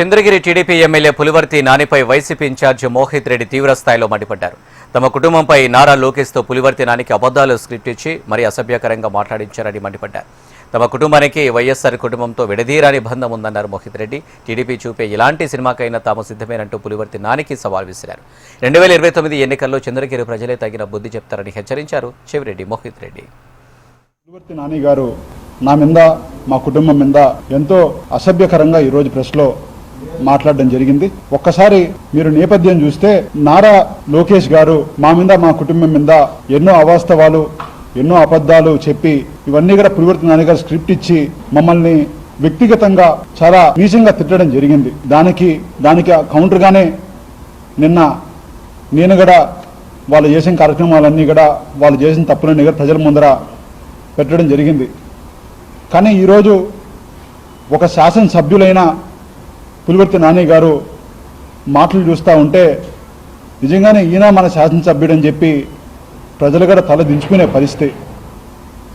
Chandragiri TDP MLA Pulivarthi నానిపై YCP in charge Mohith Reddy తీవ్రస్థాయిలో మండిపడ్డారు. తమ కుటుంబంపై నారా లోకేష్తో పులివర్తి నానికి అబద్దాలు స్క్రిప్ట్ ఇచ్చి మరీ అసభ్యకరంగా మాట్లాడించారని మండిపడ్డారు. తమ కుటుంబానికి వైఎస్ఆర్ కుటుంబంతో విడదీరాని బంధం ఉందన్నారు మోహిత్ రెడ్డి. టీడీపీ చూపే ఎలాంటి సినిమాకైనా తాము సిద్ధమేనంటూ పులివర్తి నానికి సవాల్ విసిరారు. 2029 ఎన్నికల్లో చంద్రగిరి ప్రజలే తగిన బుద్ధి చెప్తారని హెచ్చరించారు చెవిరెడ్డి మోహిత్ రెడ్డి. పులివర్తి నాని గారు నా మీద మా కుటుంబం మీద ఎంతో అసభ్యకరంగా ఈరోజు ప్రెస్లో మాట్లాడడం జరిగింది. ఒక్కసారి మీరు నేపథ్యం చూస్తే నారా లోకేష్ గారు మా మీద మా కుటుంబం మీద ఎన్నో అవాస్తవాలు ఎన్నో అబద్ధాలు చెప్పి ఇవన్నీ కూడా పులివర్తి నాని గారు స్క్రిప్ట్ ఇచ్చి మమ్మల్ని వ్యక్తిగతంగా చాలా నీచంగా తిట్టడం జరిగింది. దానికి కౌంటర్గానే నిన్న నేను కూడా వాళ్ళు చేసిన కార్యక్రమాలన్నీ కూడా వాళ్ళు చేసిన తప్పులన్నీ కూడా ప్రజల ముందర పెట్టడం జరిగింది. కానీ ఈరోజు ఒక శాసనసభ్యులైన పులివర్తి నాని గారు మాటలు చూస్తూ ఉంటే నిజంగానే ఈయన మన శాసనసభ్యుడని చెప్పి ప్రజలు కూడా తల దించుకునే పరిస్థితి.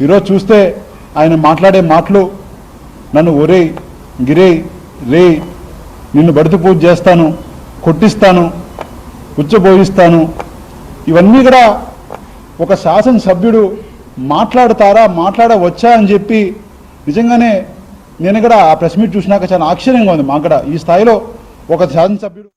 ఈరోజు చూస్తే ఆయన మాట్లాడే మాటలు నన్ను ఒరేయ్ గిరేయ్ రేయ్ నిన్ను బడిత పూజ చేస్తాను, కొట్టిస్తాను, ఉచ్చబోయిస్తాను, ఇవన్నీ కూడా ఒక శాసనసభ్యుడు మాట్లాడవచ్చా అని చెప్పి నిజంగానే నేను కూడా ఆ ప్రెస్ మీట్ చూసినాక చాలా ఆశ్చర్యంగా ఉంది. మాకు కూడా ఈ స్థాయిలో ఒక శాసనసభ్యుడు